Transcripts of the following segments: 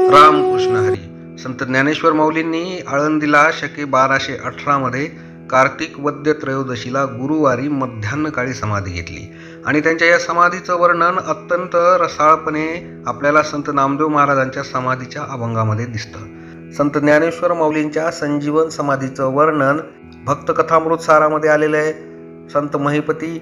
रामकृष्ण हरी. संत ज्ञानेश्वर माऊलींनी आळंदीला शके 1218 मध्ये कार्तिक वद्य त्रयोदशीला गुरुवारी मध्यान्हकाळी समाधी घेतली आणि त्यांच्या या समाधीचं वर्णन अत्यंत रसाळपणे आपल्याला संत नामदेव महाराजांच्या समाधीच्या अभंगामध्ये दिसतं. संत ज्ञानेश्वर माऊलींच्या संजीवन समाधीचं वर्णन भक्त कथामृत सारामध्ये आलेलं आहे. संत महिपती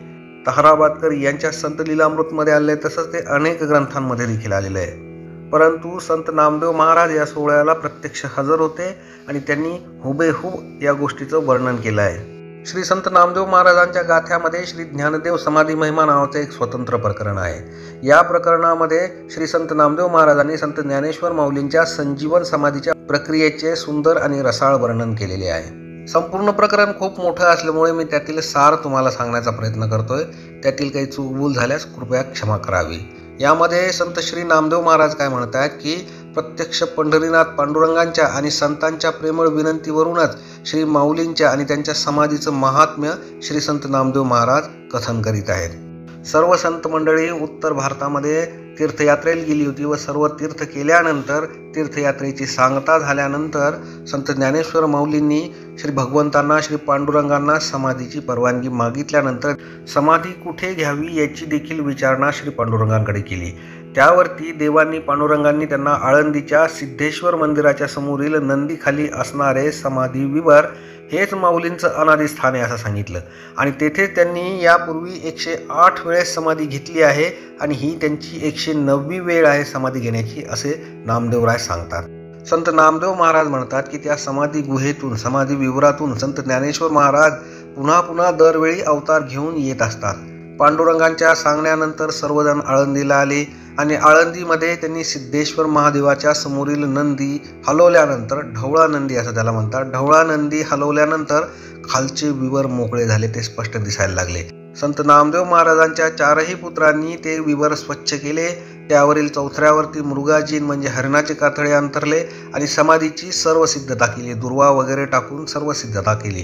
ताहराबादकर यांच्या संत लीलामृतमध्ये आलेलं आहे. तसंच ते अनेक ग्रंथांमध्ये देखील आलेलं आहे. परंतु संत नामदेव महाराज या सोहळ्याला प्रत्यक्ष हजर होते आणि त्यांनी हुबेहूब या गोष्टीचं वर्णन केलं आहे. श्री संत नामदेव महाराजांच्या गाथ्यामध्ये श्री ज्ञानदेव समाधी महिमा नावाचं एक स्वतंत्र प्रकरण आहे. या प्रकरणामध्ये श्री संत नामदेव महाराजांनी संत ज्ञानेश्वर माऊलींच्या संजीवन समाधीच्या प्रक्रियेचे सुंदर आणि रसाळ वर्णन केलेले आहे. संपूर्ण प्रकरण खूप मोठं असल्यामुळे मी त्यातील सार तुम्हाला सांगण्याचा प्रयत्न करतोय. त्यातील काही चूकभूल झाल्यास कृपया क्षमा करावी. यामध्ये संत श्री नामदेव महाराज काय म्हणत आहेत की प्रत्यक्ष पंढरीनाथ पांडुरंगांच्या आणि संतांच्या प्रेमळ विनंतीवरूनच श्री माऊलींच्या आणि त्यांच्या समाधीचं महात्म्य श्री संत नामदेव महाराज कथन करीत आहेत. सर्व संत मंडळी उत्तर भारतामध्ये तीर्थयात्रेला गेली होती व सर्व तीर्थ केल्यानंतर तीर्थयात्रेची सांगता झाल्यानंतर संत ज्ञानेश्वर माऊलींनी श्री भगवंतांना श्री पांडुरंगांना समाधीची परवानगी मागितल्यानंतर समाधी कुठे घ्यावी याची देखील विचारणा श्री पांडुरंगांकडे केली. त्यावरती देवांनी पांडुरंगांनी त्यांना आळंदीच्या सिद्धेश्वर मंदिराच्या समोरील नंदीखाली असणारे समाधी विवर हेच माऊलींचं अनादी स्थान आहे असं सांगितलं आणि तेथे त्यांनी यापूर्वी 108 वेळेस समाधी घेतली आहे आणि ही त्यांची 109वी वेळ आहे समाधी घेण्याची असे नामदेवराय सांगतात. संत नामदेव महाराज म्हणतात की त्या समाधी गुहेतून समाधी विवरातून संत ज्ञानेश्वर महाराज पुन्हा पुन्हा दरवेळी अवतार घेऊन येत असतात. पांडुरंगांच्या सांगण्यानंतर सर्वजण आळंदीला आले आणि आळंदीमध्ये त्यांनी सिद्धेश्वर महादेवाच्या समोरील नंदी हलवल्यानंतर ढवळा नंदी असं त्याला म्हणतात. ढवळा नंदी हलवल्यानंतर खालचे विवर मोकळे झाले, ते स्पष्ट दिसायला लागले. संत नामदेव महाराजांच्या 4ही पुत्रांनी ते विवर स्वच्छ केले. त्यावरील चौथऱ्यावरती मृगाजीन म्हणजे हरणाचे कातळे अंतरले आणि समाधीची सर्व सिद्धता केली. दुर्वा वगैरे टाकून सर्व सिद्धता केली.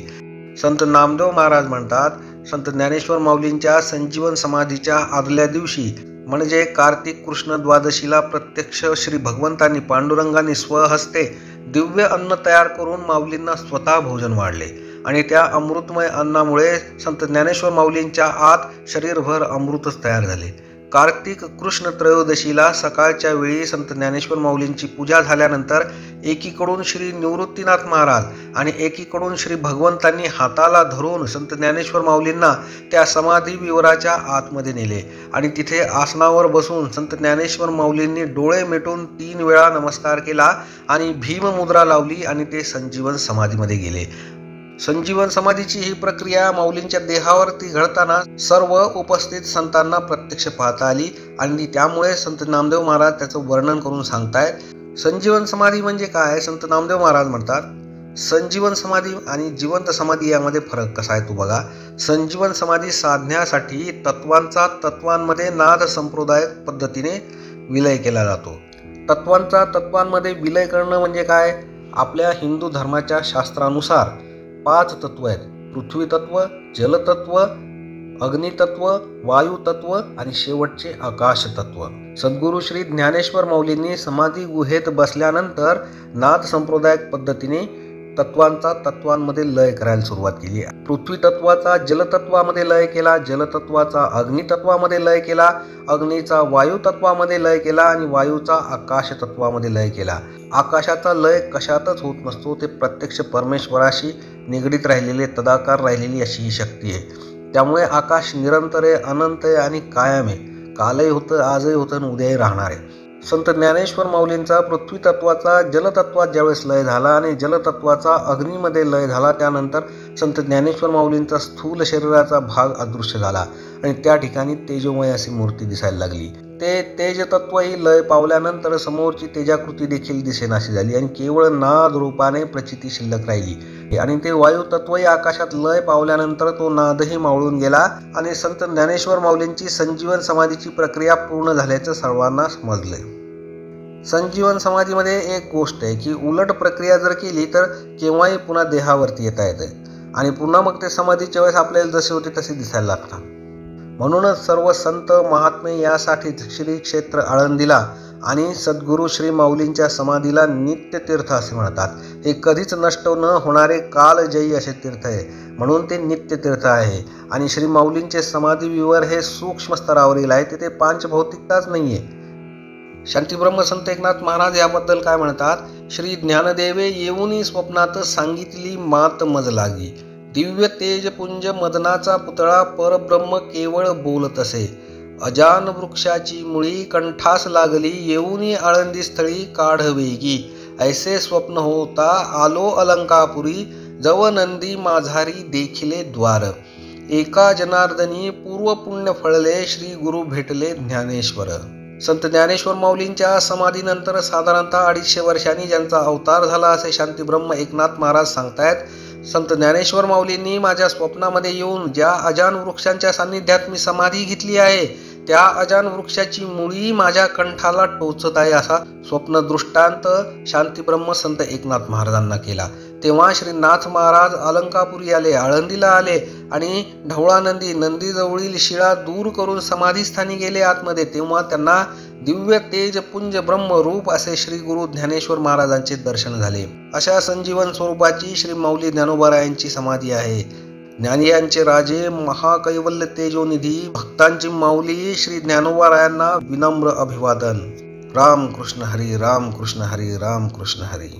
संत नामदेव महाराज म्हणतात संत ज्ञानेश्वर माऊलींच्या संजीवन समाधीच्या आदल्या दिवशी म्हणजे कार्तिक कृष्ण द्वादशीला प्रत्यक्ष श्री भगवंतांनी पांडुरंगांनी स्वहस्ते दिव्य अन्न तयार करून माऊलींना स्वतः भोजन वाढले आणि त्या अमृतमय अन्नामुळे संत ज्ञानेश्वर माऊलींच्या आत शरीरभर अमृतच तयार झाले. कार्तिक कृष्ण त्रयोदशीला सकाळच्या वेळी संत ज्ञानेश्वर माऊलींची पूजा झाल्यानंतर एकीकडून श्री निवृत्तीनाथ महाराज आणि एकीकडून श्री भगवंतांनी हाताला धरून संत ज्ञानेश्वर माऊलींना त्या समाधी विवराच्या आतमध्ये नेले आणि तिथे आसनावर बसून संत ज्ञानेश्वर माऊलींनी डोळे मिटून 3 वेळा नमस्कार केला आणि भीममुद्रा लावली आणि ते संजीवन समाधीमध्ये गेले. संजीवन समाधीची ही प्रक्रिया माऊलींच्या देहावरती घडताना सर्व उपस्थित संतांना प्रत्यक्ष पाहता आली आणि त्यामुळे संत नामदेव महाराज त्याचं वर्णन करून सांगतायत. संजीवन समाधी म्हणजे काय? संत नामदेव महाराज म्हणतात संजीवन समाधी आणि जिवंत समाधी यामध्ये फरक कसा आहे तू बघा. संजीवन समाधी साधण्यासाठी तत्वांचा तत्वांमध्ये नाद संप्रदायिक पद्धतीने विलय केला जातो. तत्वांमध्ये विलय करणं म्हणजे काय? आपल्या हिंदू धर्माच्या शास्त्रानुसार 5 तत्व आहेत. पृथ्वी तत्व, जलतत्व, अग्नितत्व, वायू तत्व आणि शेवटचे आकाश तत्व. सद्गुरू श्री ज्ञानेश्वर माऊलींनी समाधी गुहेत बसल्यानंतर नाद संप्रदायिक पद्धतीने तत्वांमध्ये लय करायला सुरुवात केली. पृथ्वी तत्वाचा जलतत्वामध्ये लय केला, जलतत्वाचा अग्नितत्वामध्ये लय केला, अग्नीचा वायू तत्वामध्ये लय केला आणि वायूचा आकाश तत्वामध्ये लय केला. आकाशाचा लय कशातच होत नसतो, ते प्रत्यक्ष परमेश्वराशी निगडीत राहिलेले तदाकार राहिलेली अशी ही शक्ती आहे. त्यामुळे आकाश निरंतर आहे, अनंत आहे आणि कायम आहे. कालही होतं, आजही होतं आणि उद्याही राहणार आहे. संत ज्ञानेश्वर माऊलींचा पृथ्वी तत्वाचा जलतत्वात ज्यावेळेस लय झाला आणि जलतत्वाचा अग्नीमध्ये लय झाला त्यानंतर संत ज्ञानेश्वर माऊलींचा स्थूल शरीराचा भाग अदृश्य झाला आणि त्या ठिकाणी तेजोमय अशी मूर्ती दिसायला लागली. ते तेजतत्वही लय पावल्यानंतर समोरची तेजाकृती देखील दिसेनाशी झाली आणि केवळ नाद रूपाने प्रचिती शिल्लक राहिली आणि ते वायू तत्वही आकाशात लय पावल्यानंतर तो नादही मावळून गेला आणि संत ज्ञानेश्वर माऊलींची संजीवन समाधीची प्रक्रिया पूर्ण झाल्याचं सर्वांना समजले. संजीवन समाधीमध्ये एक गोष्ट आहे की उलट प्रक्रिया जर केली तर केव्हाही पुन्हा देहावरती येता येते आणि पुन्हा मग ते समाधीच्या वेळेस आपल्याला जसे होते तसे दिसायला लागतात. म्हणूनच सर्व संत महात्मे यासाठीच श्री क्षेत्र आळंदीला आणि सद्गुरू श्री माऊलींच्या समाधीला नित्य तीर्थ असे म्हणतात. हे कधीच नष्ट न होणारे कालजयी असे तीर्थ आहे, म्हणून ते नित्य तीर्थ आहे. आणि श्री माऊलींचे समाधी विवर हे सूक्ष्म स्तरावरील आहे, तिथे पांचभौतिकताच नाहीये. शांतीब्रह्म संत एकनाथ महाराज याबद्दल काय म्हणतात? श्री ज्ञानदेवे येऊनी स्वप्नात सांगितली मात मज लागी, दिव्य तेजपुंज मदनाचा पुतळा परब्रह्म केवळ बोलत असे. अजान वृक्षाची मुळी कंठास लागली, येऊनी आळंदी स्थळी काढ वेगी. ऐसे स्वप्न होता आलो अलंकापुरी, जव नंदी माझारी देखिले द्वार. एका जनार्दनी पूर्व पुण्य फळले, श्री गुरु भेटले ज्ञानेश्वर. संत ज्ञानेश्वर माऊलींच्या समाधीनंतर साधारणतः 250 वर्षांनी ज्यांचा अवतार झाला असे शांतीब्रह्म एकनाथ महाराज सांगतायत. संत ज्ञानेश्वर माऊलींनी माझ्या स्वप्नामध्ये येऊन ज्या अजान वृक्षांच्या सान्निध्यात मी समाधी घेतली आहे, त्या अजान वृक्षाची मुळी माझ्या कंठाला टोचत आहे, असा स्वप्न दृष्टांत शांतीब्रह्म संत एकनाथ महाराजांना केला. तेव्हा श्रीनाथ महाराज अलंकापुरी आले, आळंदीला आले आणि ढवळा नंदी जवळील शिळा दूर करून समाधीस्थानी गेले आतमध्ये. तेव्हा त्यांना दिव्य तेज पुंज ब्रह्मरूप असे श्री गुरु ज्ञानेश्वर महाराजांचे दर्शन झाले. अशा संजीवन स्वरूपाची श्री माऊली ज्ञानोबारायांची समाधी आहे. ज्ञानियांचे राजे, महाकैवल्य तेजोनिधी, भक्तांची माऊली श्री ज्ञानोबारायांना विनम्र अभिवादन. राम कृष्ण हरी, राम कृष्ण हरी, राम कृष्ण हरी.